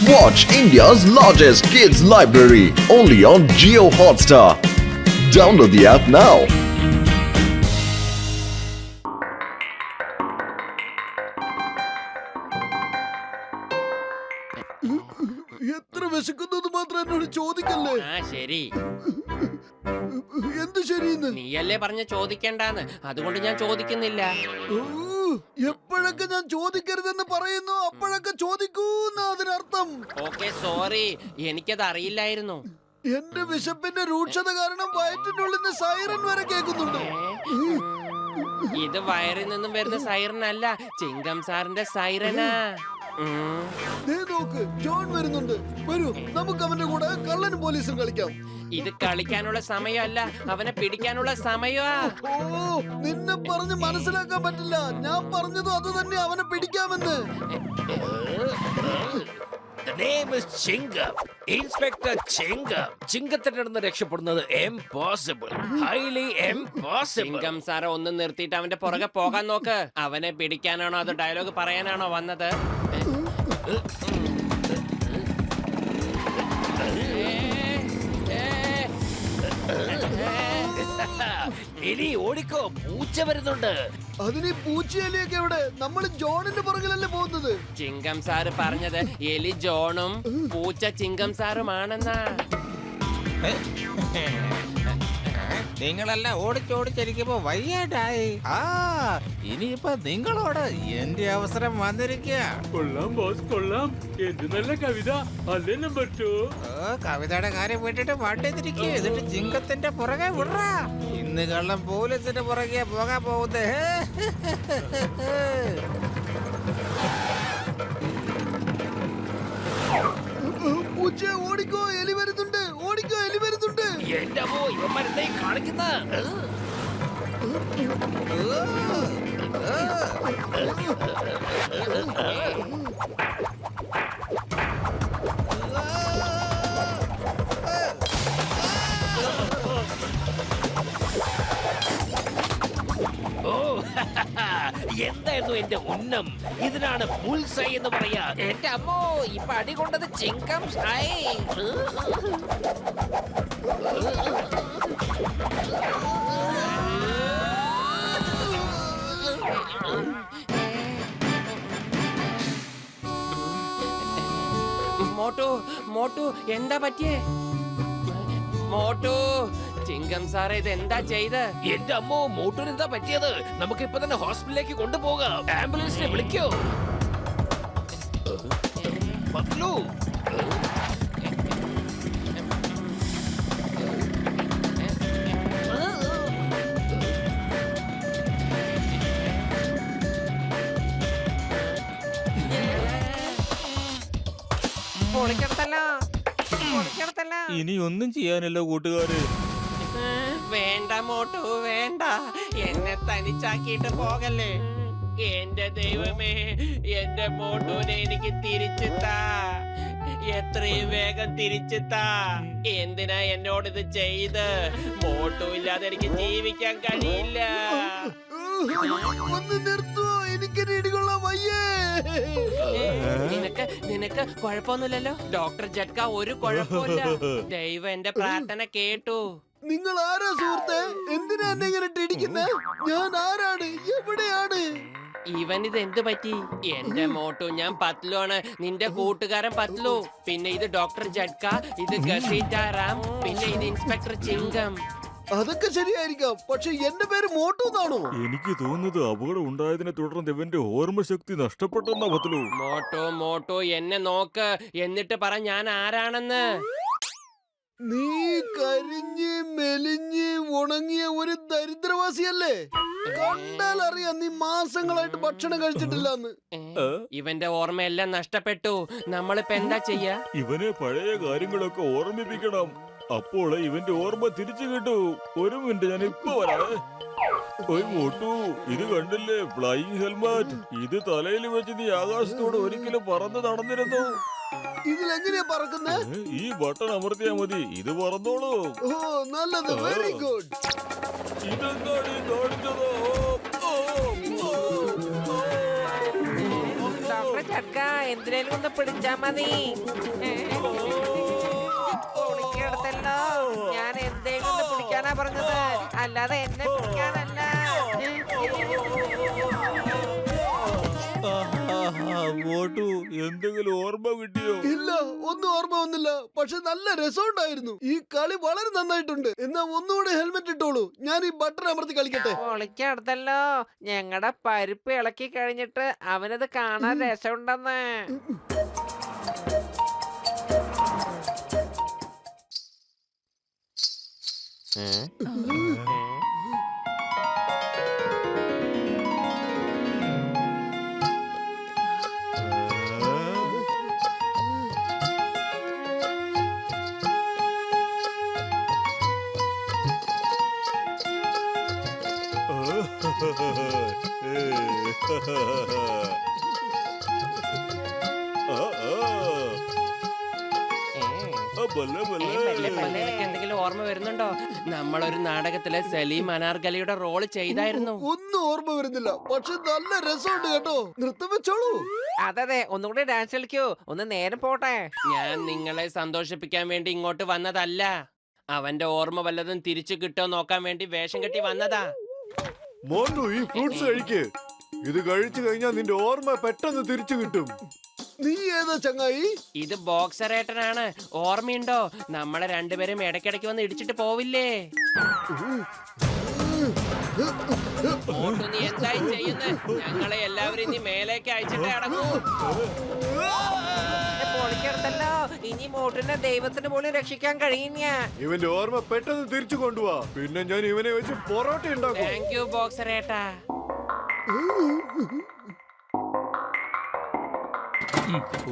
Watch India's largest kids library only on Jio Hotstar. Download the app now. എത്ര വിശക്കുന്നത് മാത്രം എന്നോട് ചോദിക്കല്ലേ. ശരി, എന്ത് ശരിയെന്ന്? നീയല്ലേ പറഞ്ഞ ചോദിക്കണ്ടാന്ന്, അതുകൊണ്ട് ഞാൻ ചോദിക്കുന്നില്ല. എപ്പോഴൊക്കെ ഞാൻ ചോദിക്കരുതെന്ന് പറയുന്നു അപ്പോഴൊക്കെ ചോദിക്കൂന്ന അതിനർത്ഥം. ഓക്കെ, സോറി, എനിക്കത് അറിയില്ലായിരുന്നു. എന്റെ വിശപ്പിന്റെ രൂക്ഷത കാരണം വയറ്റിനുള്ളിൽ നിന്ന് സൈറൻ വരെ കേൾക്കുന്നുണ്ട്. ഇത് വയറിൽ നിന്നും വരുന്ന സൈറൻ അല്ല, ചിങ്കം സാറിന്റെ സൈറനാ. ദേ നോക്ക്, ജോൺ വരുന്നുണ്ട്. വരൂ, നമുക്ക് അവന്റെ കൂടെ കള്ളനും പോലീസും കളിക്കാം. ഇത് കളിക്കാനുള്ള സമയമല്ല, അവനെ പിടിക്കാനുള്ള സമയമാ. ഓ, നിന്നെ പറഞ്ഞ് മനസ്സിലാക്കാൻ പറ്റില്ല. ഞാൻ പറഞ്ഞതും അത് തന്നെ, അവനെ പിടിക്കാമെന്ന്. The name is Chingam. Inspector Chingam. ചിങ്കത്തിന്റെ അടുത്ത് രക്ഷപ്പെടുന്നത് impossible. Highly impossible. ചിങ്കം സാറെ ഒന്ന് നിർത്തിയിട്ട് അവന്റെ പുറകെ പോകാൻ നോക്ക്. അവനെ പിടിക്കാനാണോ അതോ ഡയലോഗ് പറയാനാണോ വന്നത്? ഇനി ഓടിക്കോ, പൂച്ച വരുന്നുണ്ട്. അതിന് പൂച്ചയലിയൊക്കെ എവിടെ? നമ്മൾ ജോണിന്റെ പുറകിലല്ലേ പോകുന്നത്? ചിങ്കം സാറ് പറഞ്ഞത് എലി ജോണും പൂച്ച ചിങ്കം സാറുമാണെന്നാ. നിങ്ങളെല്ലാം ഓടിച്ചോടിച്ചിരിക്കുമ്പോ വയ്യാണ്ടായി. ഇനിയിപ്പോ നിങ്ങളോട് എന്റെ അവസരം വന്നിരിക്കുക. കൊള്ളാം ബോസ്, കൊള്ളാം. എന്ത് നല്ല കവിത അല്ലേ നമ്പർ 2. കവിതയുടെ കാര്യം വിട്ടിട്ട് വണ്ടി തിരിക്കുക, എന്നിട്ട് ചിങ്കത്തിന്റെ പുറകെ വിടറാ. ഇന്ന് കള്ളം പോലീസിന്റെ പുറകെ പോകാൻ പോകുന്നേ. പൂച്ച ഓടിക്കോ, എലി വരുന്നുണ്ട്. ഓടിക്കോ, എലി വരുന്നുണ്ട്. എന്റെ അമ്മോ, ഇവന്മാരെന്തായി കാണിക്കുന്ന? എന്തായിരുന്നു എന്റെ ഉന്നം? ഇതിനാണ് ബുൾസൈ എന്ന് പറയാ. എന്റെ അമ്മോ, ഇപ്പൊ അടി കൊണ്ടത് ചിങ്കം സായി. മോട്ടു, മോട്ടു, എന്താ പറ്റിയേ? മോട്ടു, ചിങ്കം സാറേ, ഇത് എന്താ ചെയ്ത്? എന്റെ അമ്മോ, മോട്ടോർ എന്താ പറ്റിയത്? നമുക്ക് ഇപ്പൊ തന്നെ ഹോസ്പിറ്റലിലേക്ക് കൊണ്ടുപോകാം. ആംബുലൻസിനെ വിളിക്കോ? പത്ലു, ഇനി ഒന്നും ചെയ്യാനല്ലോ കൂട്ടുകാര്. വേണ്ട മോട്ടു, വേണ്ട. എന്നെ തനിച്ചാക്കിയിട്ട് പോകല്ലേ. എന്റെ ദൈവമേ, എന്റെ മോട്ടൂനെ എനിക്ക് തിരിച്ചു താ. എത്രയും വേഗം തിരിച്ചു താ. എന്തിനാ എന്നോട് ഇത് ചെയ്ത്? മോട്ടു ഇല്ലാതെ എനിക്ക് ജീവിക്കാൻ കഴിയില്ല. ഒന്ന് നിർത്തോ, എനിക്ക് ഇടികൊള്ളാൻ വയ്യേ. നിനക്ക് കുഴപ്പമൊന്നുമില്ലല്ലോ? ഡോക്ടർ ജഡ്ക ഒരു കുഴപ്പമില്ല. ദൈവം എന്റെ പ്രാർത്ഥന കേട്ടു. നിങ്ങൾ ആരാ സുഹൃത്തെ? എന്തിനാ എന്നെ ഇങ്ങനെ ഇടിക്കുന്നേ? ഞാൻ ആരാണ്? എവിടെയാണ്? ഇവനിത് എന്ത് പറ്റി? എന്റെ മോട്ടു, ഞാൻ പത്ലു ആണ്, നിന്റെ കൂട്ടുകാരൻ പത്ലു. പിന്നെ ഇത് ഡോക്ടർ ജഡ്ക, ഇത് ഗസീറ്റാറാം, പിന്നെ ഇത് ഇൻസ്പെക്ടർ ചിങ്കം. അതൊക്കെ ശരിയായിരിക്കാം, പക്ഷെ എന്റെ പേര് മോട്ടു എന്നാണോ? എനിക്ക് തോന്നുന്നത് അപകടം ഉണ്ടായതിനെ തുടർന്ന് ഇവന്റെ ഓർമ്മശക്തി നഷ്ടപ്പെട്ടെന്നാ പത്ലു. മോട്ടു, മോട്ടു, എന്നെ നോക്ക്, എന്നിട്ട് പറ ഞാൻ ആരാണെന്ന്. നീ കരിഞ്ഞ് മെലിഞ്ഞ് ഉണങ്ങിയ ഒരു ദരിദ്രവാസിയല്ലേ? കണ്ടാൽ അറിയാം നീ മാസങ്ങളായിട്ട് ഭക്ഷണം കഴിച്ചിട്ടില്ലെന്ന്. ഇവന്റെ ഓർമ്മയെല്ലാം നഷ്ടപ്പെട്ടു. നമ്മളിപ്പോ എന്താ ചെയ്യാ? ഇവനെ പഴയ കാര്യങ്ങളൊക്കെ ഓർമ്മിപ്പിക്കണം. അപ്പോൾ ഇവന്റെ ഓർമ്മ തിരിച്ചു കിട്ടൂ. ഒരു മിനിറ്റ്, ഞാൻ ഇപ്പൊ വരാം. മോട്ടു, ഇത് കണ്ടില്ലേ, ഫ്ലൈയിങ് ഹെൽമറ്റ്. ഇത് തലയിൽ വെച്ച് നീ ആകാശത്തോട് ഒരിക്കലും പറന്ന് നടന്നിരുന്നു. ഇതിലെങ്ങനെയാ പറക്കുന്നേ? ഈ ബട്ടൺ അമർത്തിയാ മതി, ഇത് പറന്നോളൂ. ഓ, നല്ലത്, വെരി ഗുഡ്. ഇതെന്താണ് ഈ കാണിച്ചത്? ചക്ക എന്തിനേലും ഒന്ന് പിടിച്ചാ മതി. ഓടിക്കടുത്തല്ലോ. ഞാൻ എന്തേലും ഒന്ന് പിടിക്കാനാ പറഞ്ഞത്, അല്ലാതെ എന്നെ പിടിക്കാനല്ല. മോട്ടു എന്തെങ്കിലും ഓർമ്മ കിട്ടിയോ? ഇല്ല, ഒന്നും ഓർമ്മ വന്നില്ല. പക്ഷെ നല്ല രസമുണ്ടായിരുന്നു. ഈ കളി വളരെ നന്നായിട്ടുണ്ട്. എന്നാ ഒന്നുകൂടെ ഹെൽമെറ്റ് ഇട്ടോളൂ. ഞാൻ ഈ ബട്ടൺ അമർത്തി കളിക്കട്ടെ. പൊളിക്കടുത്തല്ലോ. ഞങ്ങളുടെ പരിപ്പ് ഇളക്കി കഴിഞ്ഞിട്ട് അവനത് കാണാൻ രസമുണ്ടെന്ന്. നിനക്ക് എന്തെങ്കിലും ഓർമ്മ വരുന്നുണ്ടോ? നമ്മളൊരു നാടകത്തിലെ സലീം അനാർഗലിയുടെ റോള് ചെയ്തായിരുന്നു. ഒന്നും ഓർമ്മ വരുന്നില്ല. പക്ഷെ നല്ല രസമുണ്ട് കേട്ടോ. നൃത്തം വെച്ചോളൂ. അതെ, ഒന്നുകൂടി ഡാൻസ് കളിക്കൂ. ഒന്ന് നേരം പോട്ടെ. ഞാൻ നിങ്ങളെ സന്തോഷിപ്പിക്കാൻ വേണ്ടി ഇങ്ങോട്ട് വന്നതല്ല. അവന്റെ ഓർമ്മ വല്ലതും തിരിച്ചു കിട്ടോ നോക്കാൻ വേണ്ടി വേഷം കെട്ടി വന്നതാ. മോണ്ടു, ഈ ഫ്രൂട്ട്സ് കഴിക്ക്. ഇത് കഴിച്ചു കഴിഞ്ഞാൽ നിന്റെ ഓർമ്മ പെട്ടെന്ന് തിരിച്ചു കിട്ടും. നീ ഏതാ ചങ്ങായി? ഇത് ബോക്സറേട്ടനാണ്. ഓർമ്മയുണ്ടോ? നമ്മളെ രണ്ടുപേരും ഇടയ്ക്കിടയ്ക്ക് വന്ന് ഇടിച്ചിട്ട് പോവില്ലേ? മോട്ടു, നീ എന്തായി ചെയ്യുന്നത്? ഞങ്ങളെ എല്ലാവരും നീ മേലേക്ക് അയച്ചിട്ടേ അടങ്ങൂ. പൊളിക്കടുത്തല്ലോ. ഇനി മോട്ടിനെ ദൈവത്തിന് പോലും രക്ഷിക്കാൻ കഴിയില്ല. ഇവന്റെ ഓർമ്മ പെട്ടെന്ന് തിരിച്ചു കൊണ്ടുപോവാ. പിന്നെ ഞാൻ ഇവനെ വെച്ച് പൊറോട്ട ഉണ്ടാക്കും. താങ്ക് യു ബോക്സറേട്ടാ.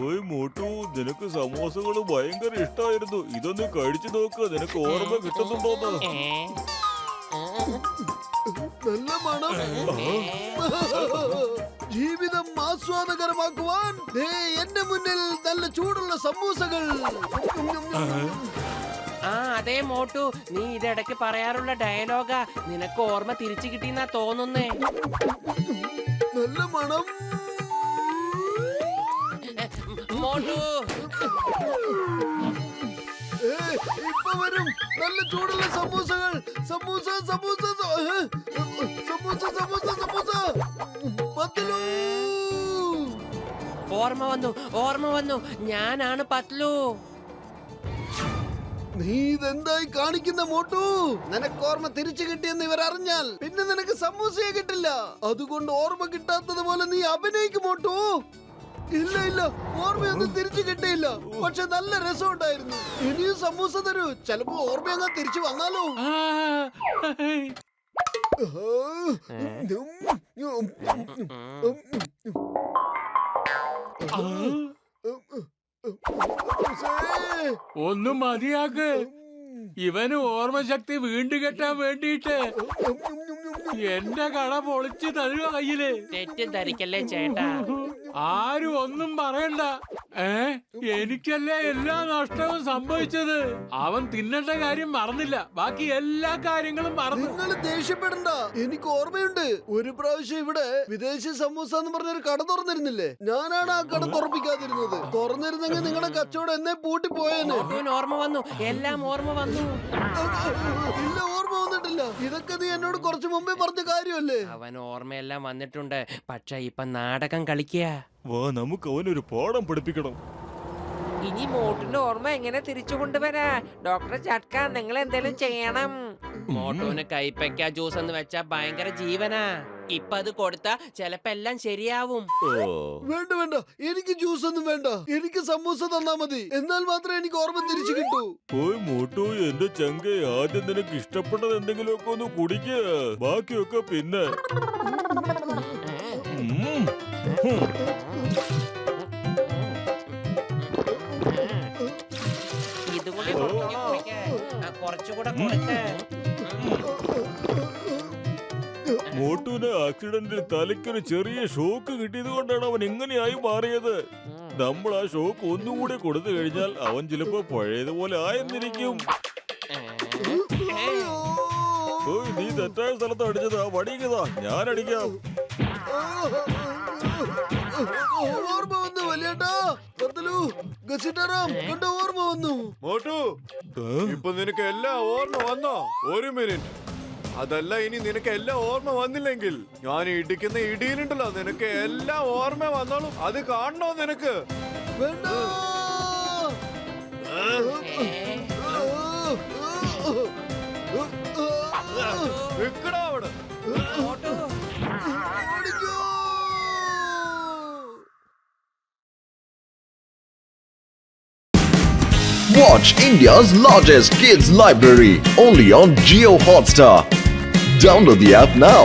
ഓയ് മോട്ടു, നിനക്ക് സമോസകൾ ഭയങ്കര ഇഷ്ടമായിരുന്നു. ഇതൊന്ന് കഴിച്ചു നോക്ക്, നിനക്ക് ഓർമ്മ കിട്ടുന്നുണ്ടോന്ന്. നല്ല മണം. ജീവിതം ആസ്വാദകരമാക്കുവാൻ ദേ എന്റെ മുന്നിൽ നല്ല ചൂടുള്ള സമൂസകൾ. ആ അതെ മോട്ടു, നീ ഇതിടയ്ക്ക് പറയാറുള്ള ഡയലോഗാ. നിനക്ക് ഓർമ്മ തിരിച്ചു കിട്ടിയെന്നാ തോന്നുന്നേ. നല്ല മണം. മോട്ടു, ഇപ്പൊ വരും നല്ല ചൂടുള്ള സമൂസകൾ. സമൂസ സമൂസ സമൂസ സമൂസ സമൂസ. പത്ലു. ഓർമ്മ വന്നു. ഞാനാണ് പത്ലു. നീ ഇതെന്തായി കാണിക്കുന്ന മോട്ടു? നിനക്ക് ഓർമ്മ തിരിച്ചു കിട്ടിയെന്ന് ഇവർ അറിഞ്ഞാൽ പിന്നെ നിനക്ക് സമൂസയെ കിട്ടില്ല. അതുകൊണ്ട് ഓർമ്മ കിട്ടാത്തത് പോലെ നീ അഭിനയിക്കും മോട്ടു. ഇല്ല ഇല്ല, ഓർമ്മയൊന്നും തിരിച്ചു കിട്ടിയില്ല. പക്ഷെ നല്ല രസമുണ്ടായിരുന്നു. ഇനിയും സമൂസ തരൂ. ചിലപ്പോ ഓർമ്മയങ്ങ് തിരിച്ചു വന്നാലോ. ഒന്നും മതിയാക്ക്. ഇവന് ഓർമ്മശക്തി വീണ്ടും കെട്ടാൻ വേണ്ടിയിട്ട് എന്റെ കട പൊളിച്ച് തരുക കയ്യില്. തെറ്റിദ്ധരിക്കല്ലേ ചേട്ടാ. ആരും ഒന്നും പറയണ്ട. എനിക്കല്ലേ എല്ലാ നഷ്ടവും സംഭവിച്ചത്. അവൻ തിന്നേണ്ട കാര്യം മറന്നില്ല, ബാക്കി എല്ലാ കാര്യങ്ങളും മറന്നു. നിങ്ങൾ ദേഷ്യപ്പെടണ്ട. എനിക്ക് ഓർമ്മയുണ്ട്. ഒരു പ്രാവശ്യം ഇവിടെ വിദേശി സമൂസ എന്ന് പറഞ്ഞൊരു കട തുറന്നിരുന്നില്ലേ? ഞാനാണ് ആ കട തുറപ്പിക്കാതിരുന്നത്. തുറന്നിരുന്നെങ്കിൽ നിങ്ങളുടെ കച്ചവടം എന്നെ പൂട്ടിപ്പോയേനെ. ഓർമ്മ വന്നു, എല്ലാം ഓർമ്മ വന്നു. ഇല്ല, ഓർമ്മ വന്നിട്ടില്ല. ഇതൊക്കെ നീ എന്നോട് കുറച്ചു മുമ്പേ പറഞ്ഞ കാര്യമല്ലേ? അവൻ ഓർമ്മയെല്ലാം വന്നിട്ടുണ്ട്. പക്ഷെ ഇപ്പൊ നാടകം കളിക്കുക. വാ, നമുക്ക് അവനൊരു പാഠം പഠിപ്പിക്കണം. ഇനി മോട്ടിന്റെ ഓർമ്മ എങ്ങനെ തിരിച്ചു കൊണ്ടുവരാ? ഡോക്ടർ ചട്ക, നിങ്ങൾ എന്തെങ്കിലും ചെയ്യണം. മോട്ടോന് കൈപ്പയ്ക്ക ജ്യൂസ് എന്ന് വെച്ചാ ഭയങ്കര ജീവനാ. ഇപ്പൊ അത് കൊടുത്താ ചെലപ്പോ എല്ലാം ശരിയാവും. വേണ്ട വേണ്ട, എനിക്ക് ജ്യൂസ് ഒന്നും വേണ്ട. എനിക്ക് സമൂസ തന്നാ മതി. എന്നാൽ മാത്രമേ എനിക്ക് ഓർമ്മ തിരിച്ചു കിട്ടൂ. ഓയ് മോട്ടു, എന്റെ ചങ്കെ, ആദ്യം നിനക്ക് ഇഷ്ടപ്പെട്ടത് എന്തെങ്കിലുമൊക്കെ ഒന്ന് കുടിക്കുക. ബാക്കിയൊക്കെ പിന്നെ. ഇതുകൂടി കുറച്ചുകൂടെ കൊടുക്ക. മോട്ടുവിന് ആക്സിഡന്റിൽ തലയ്ക്കൊരു ചെറിയ ഷോക്ക് കിട്ടിയത് കൊണ്ടാണ് അവൻ എങ്ങനെയായി മാറിയത്. നമ്മൾ ആ ഷോക്ക് ഒന്നുകൂടി കൊടുത്തു കഴിഞ്ഞാൽ അവൻ ചിലപ്പോ പഴയതുപോലെ ആയെന്നിരിക്കും. ഓയ്, നീ തെറ്റായ സ്ഥലത്ത് അടിച്ചതാ. വടിക്കതാ, ഞാൻ അടിക്കാം. ഓർമ്മ വന്നു. ചേട്ടാ പത്തലു ഗസിറ്റാറാം കണ്ട ഓർമ്മ വന്നു. മോട്ടു ഇപ്പൊ നിനക്ക് എല്ലാം ഓർമ്മ വന്നോ? ഒരു മിനിറ്റ്. അതല്ല, ഇനി നിനക്ക് എല്ലാം ഓർമ്മ വന്നില്ലെങ്കിൽ ഞാൻ ഇടിക്കുന്ന ഇടിയിലുണ്ടല്ലോ, നിനക്ക് എല്ലാം ഓർമ്മ വന്നോളും. അത് കാണണോ നിനക്ക്? വേണ്ട. നിക്കടാ അവിടെ. ഓടിക്കോ. Watch India's largest kids library only on Geo Hotstar. Download the app now.